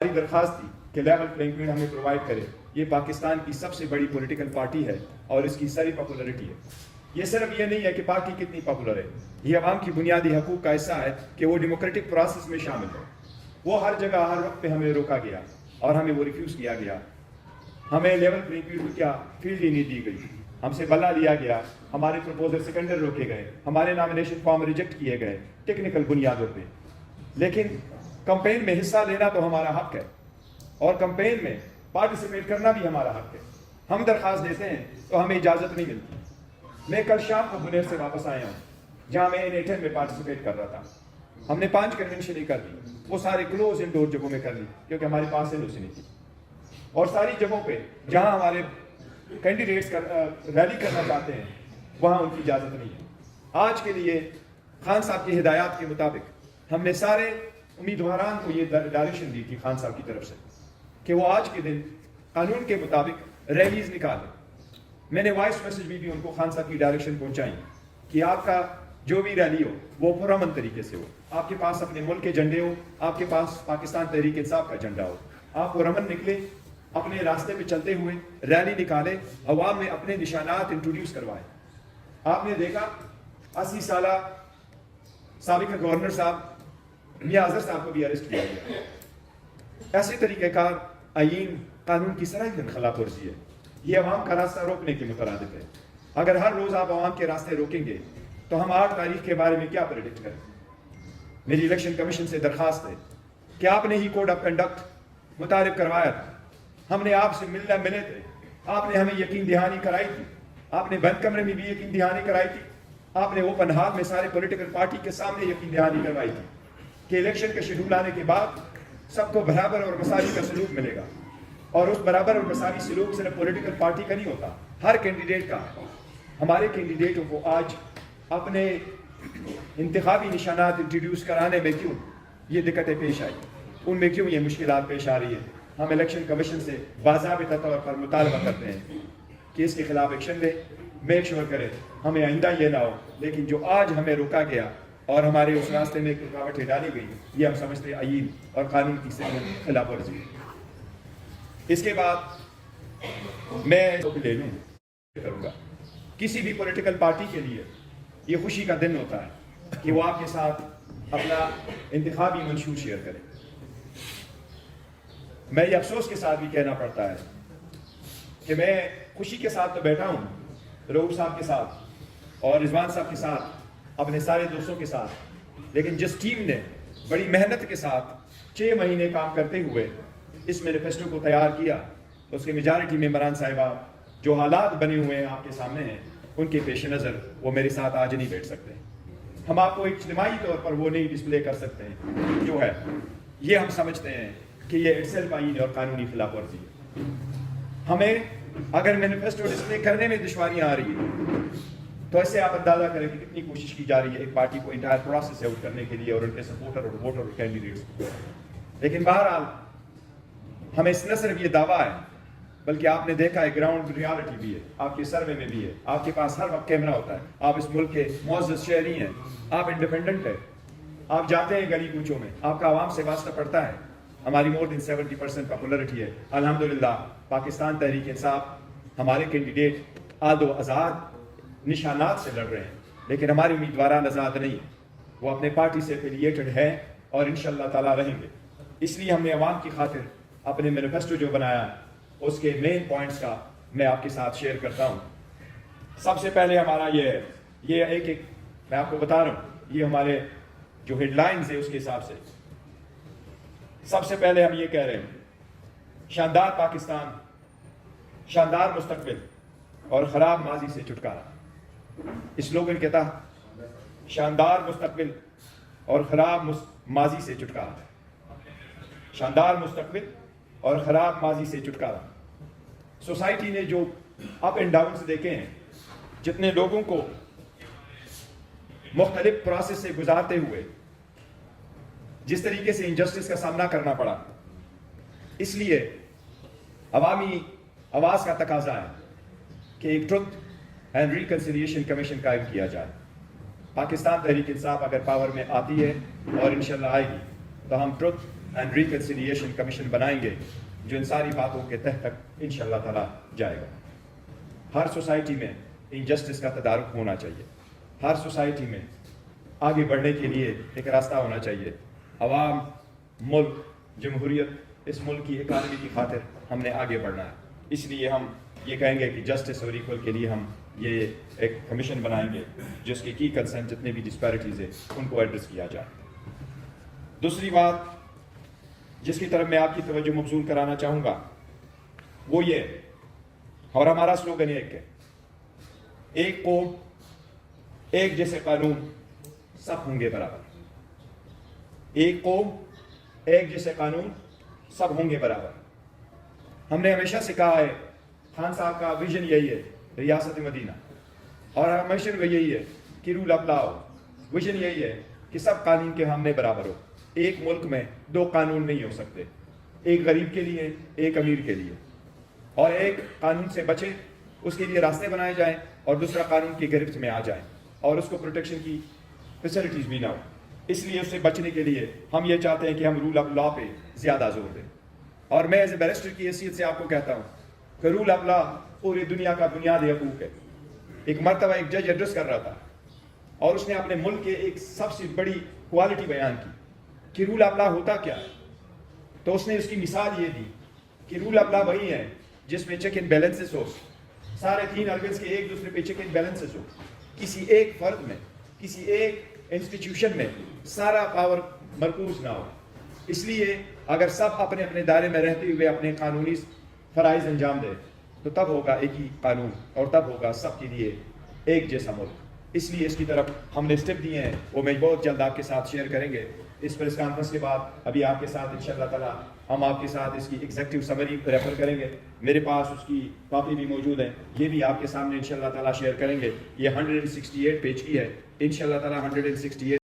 ہماری درخواست تھی کہ لیول پلینگ فیلڈ ہمیں پرووائڈ کرے. یہ پاکستان کی سب سے بڑی پولیٹیکل پارٹی ہے اور اس کی ساری پاپولرٹی ہے. یہ صرف یہ نہیں ہے کہ پارٹی کتنی پاپولر ہے، یہ عوام کی بنیادی حقوق کا حصہ ہے کہ وہ ڈیموکریٹک پروسیس میں شامل ہو. وہ ہر جگہ ہر وقت پہ ہمیں روکا گیا اور ہمیں وہ ریفیوز کیا گیا. ہمیں لیول پلینگ فیلڈ کیا فیلڈ ہی نہیں دی گئی، ہم سے بلا لیا گیا، ہمارے پروپوزل سیکنڈر روکے گئے، ہمارے نامینیشن فارم ریجیکٹ کیے گئے ٹیکنیکل بنیادوں پہ. لیکن کمپین میں حصہ لینا تو ہمارا حق ہے اور کمپین میں پارٹیسپیٹ کرنا بھی ہمارا حق ہے. ہم درخواست دیتے ہیں تو ہمیں اجازت نہیں ملتی. میں کل شام کو بنیر سے واپس آیا ہوں جہاں میں N8 میں پارٹیسپیٹ کر رہا تھا. ہم نے 5 کنونشن ہی کر لی، وہ سارے کلوز انڈور جگہوں میں کر لی کیونکہ ہمارے پاس نہیں تھی. اور ساری جگہوں پہ جہاں ہمارے کینڈیڈیٹس ریلی کرنا چاہتے ہیں وہاں ان کی اجازت نہیں ہے. آج کے لیے خان صاحب کی ہدایات کے مطابق ہم نے سارے امیدواران کو یہ ڈائریکشن دی تھی خان صاحب کی طرف سے کہ وہ آج کے دن قانون کے مطابق ریلیز نکالیں. میں نے وائس میسج بھی ان کو خان صاحب کی ڈائریکشن پہنچائی کہ آپ کا جو بھی ریلی ہو وہ پرامن طریقے سے ہو، آپ کے پاس اپنے ملک کے جھنڈے ہو، آپ کے پاس پاکستان تحریک انصاف کا جھنڈا ہو، آپ پرامن نکلے، اپنے راستے پہ چلتے ہوئے ریلی نکالے، عوام میں اپنے نشانات انٹروڈیوس کروائے. آپ نے دیکھا 80 سالہ سابق گورنر صاحب میاں اظہر صاحب کو بھی اریسٹ کیا گیا. ایسے طریقہ کار آئین قانون کی سراحت خلاف ورزی ہے. یہ عوام کا راستہ روکنے کے مترادف ہے. اگر ہر روز آپ عوام کے راستے روکیں گے تو ہم 8 تاریخ کے بارے میں کیا پریڈکٹ کریں. میری الیکشن کمیشن سے درخواست ہے کہ آپ نے ہی کوڈ آف کنڈکٹ متعارف کروایا تھا، ہم نے آپ سے ملے تھے، آپ نے ہمیں یقین دہانی کرائی تھی، آپ نے بند کمرے میں بھی یقین دہانی کرائی تھی، آپ نے اوپن ہال میں سارے پولیٹیکل پارٹی کے سامنے یقین دہانی کروائی تھی کہ الیکشن کے شیڈول آنے کے بعد سب کو برابر اور مساوی کا سلوک ملے گا. اور اس برابر اور مساوی سلوک صرف پولیٹیکل پارٹی کا نہیں ہوتا، ہر کینڈیڈیٹ کا ہے. ہمارے کینڈیڈیٹوں کو آج اپنے انتخابی نشانات انٹروڈیوس کرانے میں کیوں یہ دقتیں پیش آئی، ان میں کیوں یہ مشکلات پیش آ رہی ہے. ہم الیکشن کمیشن سے باضابطہ طور پر مطالبہ کرتے ہیں کہ اس کے خلاف ایکشن لے، میک شور کرے ہمیں آئندہ یہ نہ ہو. لیکن جو آج ہمیں روکا گیا اور ہمارے اس راستے میں رکاوٹیں ڈالی گئی، یہ ہم سمجھتے ہیں آئین اور قانون کی خلاف ورزی ہے. اس کے بعد میں لے لوں کروں گا، کسی بھی پولیٹیکل پارٹی کے لیے یہ خوشی کا دن ہوتا ہے کہ وہ آپ کے ساتھ اپنا انتخابی منشور شیئر کرے. میں یہ افسوس کے ساتھ بھی کہنا پڑتا ہے کہ میں خوشی کے ساتھ تو بیٹھا ہوں رؤوف صاحب کے ساتھ اور رضوان صاحب کے ساتھ، اپنے سارے دوستوں کے ساتھ، لیکن جس ٹیم نے بڑی محنت کے ساتھ 6 مہینے کام کرتے ہوئے اس مینیفیسٹو کو تیار کیا، اس کے میجارٹی ممبران صاحبہ جو حالات بنے ہوئے ہیں آپ کے سامنے ہیں، ان کے پیش نظر وہ میرے ساتھ آج نہیں بیٹھ سکتے. ہم آپ کو اجتماعی طور پر وہ نہیں ڈسپلے کر سکتے ہیں جو ہے. یہ ہم سمجھتے ہیں کہ یہ اٹسیلف آئین اور قانونی خلاف ورزی ہے. ہمیں اگر مینیفیسٹو ڈسپلے کرنے میں دشواریاں آ رہی ہیں تو ایسے آپ اندازہ کریں کہ کتنی کوشش کی جا رہی ہے ایک پارٹی کو انٹائر پروسیس آؤٹ کرنے کے لیے اور ان کے سپورٹر اور ووٹر اور کینڈیڈیٹس. لیکن بہرحال ہمیں نہ صرف یہ دعویٰ ہے بلکہ آپ نے دیکھا ہے گراؤنڈ ریالٹی بھی ہے، آپ کے سروے میں بھی ہے، آپ کے پاس ہر وقت کیمرہ ہوتا ہے، آپ اس ملک کے معزز شہری ہیں، آپ انڈیپینڈنٹ ہیں، آپ جاتے ہیں گلی کوچوں میں، آپ کا عوام سے واسطہ پڑتا ہے. ہماری مور دین 70% پاپولرٹی ہے الحمدللہ. پاکستان تحریک انصاف ہمارے کینڈیڈیٹ آد و آزاد نشانات سے لڑ رہے ہیں، لیکن ہمارے امیدواران آزاد نہیں ہیں، وہ اپنے پارٹی سے ایفیلیٹڈ ہیں اور انشاءاللہ تعالیٰ رہیں گے. اس لیے ہم نے عوام کی خاطر اپنے مینیفیسٹو جو بنایا اس کے مین پوائنٹس کا میں آپ کے ساتھ شیئر کرتا ہوں. سب سے پہلے ہمارا یہ ایک میں آپ کو بتا رہا ہوں، یہ ہمارے جو ہیڈ لائنز ہیں اس کے حساب سے سب سے پہلے ہم یہ کہہ رہے ہیں: شاندار پاکستان، شاندار مستقبل اور خراب ماضی سے چھٹکارا. اس سلوگن کے تحت شاندار مستقبل اور خراب ماضی سے چھٹکارا، شاندار مستقبل اور خراب ماضی سے چھٹکارا. سوسائٹی نے جو اپ اینڈ ڈاؤنز دیکھے ہیں، جتنے لوگوں کو مختلف پروسیس سے گزارتے ہوئے جس طریقے سے انجسٹس کا سامنا کرنا پڑا، اس لیے عوامی آواز کا تقاضا ہے کہ ایک ٹروتھ اینڈ ریکنسیلیشن کمیشن قائم کیا جائے. پاکستان تحریک انصاف اگر پاور میں آتی ہے اور انشاءاللہ آئے گی تو ہم ٹروتھ اینڈ ریکنسیلیشن کمیشن بنائیں گے جو ان ساری باتوں کے تہ تک انشاءاللہ تعالیٰ جائے گا۔ ہر سوسائٹی میں انجسٹس کا تدارک ہونا چاہیے، ہر سوسائٹی میں آگے بڑھنے کے لیے ایک راستہ ہونا چاہیے۔ عوام، ملک، جمہوریت، اس ملک کی اکانومی کی خاطر ہم نے آگے بڑھنا ہے، اس لیے ہم یہ کہیں گے کہ جسٹس اور ایکول کے لیے ہم یہ ایک کمیشن بنائیں گے جس کی کنسرن جتنے بھی ڈسپیرٹیز ہیں ان کو ایڈریس کیا جائے۔ دوسری بات جس کی طرف میں آپ کی توجہ مبذول کرانا چاہوں گا وہ یہ، اور ہمارا سلوگن ایک ہے، ایک قوم ایک جیسے قانون سب ہوں گے برابر، ایک قوم ایک جیسے قانون سب ہوں گے برابر۔ ہم نے ہمیشہ سے کہا ہے، خان صاحب کا ویژن یہی ہے ریاست مدینہ، اور ہمیشہ یہی ہے کہ رول آف لا ہو، ویژن یہی ہے کہ سب قانون کے سامنے برابر ہو۔ ایک ملک میں دو قانون نہیں ہو سکتے، ایک غریب کے لیے ایک امیر کے لیے، اور ایک قانون سے بچے اس کے لیے راستے بنائے جائیں اور دوسرا قانون کی گرفت میں آ جائیں اور اس کو پروٹیکشن کی فیسلٹیز بھی نہ ہو۔ اس لیے اس سے بچنے کے لیے ہم یہ چاہتے ہیں کہ ہم رول آف لا پہ زیادہ زور دیں، اور میں ایز اے بیرسٹر کی حیثیت سے آپ کو کہتا ہوں کہ رول آف لا پوری دنیا کا بنیادی حقوق ہے۔ ایک مرتبہ ایک جج ایڈریس کر رہا تھا اور اس نے اپنے ملک کے ایک سب سے بڑی کوالٹی بیان کی کہ رول آف لا ہوتا کیا ہے، تو اس نے اس کی مثال یہ دی کہ رول آف لا وہی ہے جس میں چیک اینڈ بیلنسز ہو، سارے تین آرگنز کے ایک دوسرے پہ چیک اینڈ بیلنسز ہو، کسی ایک فرد میں، کسی ایک انسٹیٹیوشن میں سارا پاور مرکوز نہ ہو۔ اس لیے اگر سب اپنے اپنے دائرے میں رہتے ہوئے اپنے قانونی فرائض انجام دے تو تب ہوگا ایک ہی قانون اور تب ہوگا سب کے لیے ایک جیسا ملک۔ اس لیے اس کی طرف ہم نے اسٹیپ دیے ہیں، وہ میں بہت جلد آپ کے ساتھ شیئر کریں گے۔ اس پریس کانفرنس کے بعد ابھی آپ کے ساتھ انشاءاللہ تعالیٰ ہم آپ کے ساتھ اس کی ایگزیکٹو سمری ریفر کریں گے، میرے پاس اس کی کاپی بھی موجود ہے، یہ بھی آپ کے سامنے انشاءاللہ تعالیٰ شیئر کریں گے۔ یہ 168 پیج کی ہے، انشاءاللہ تعالیٰ 168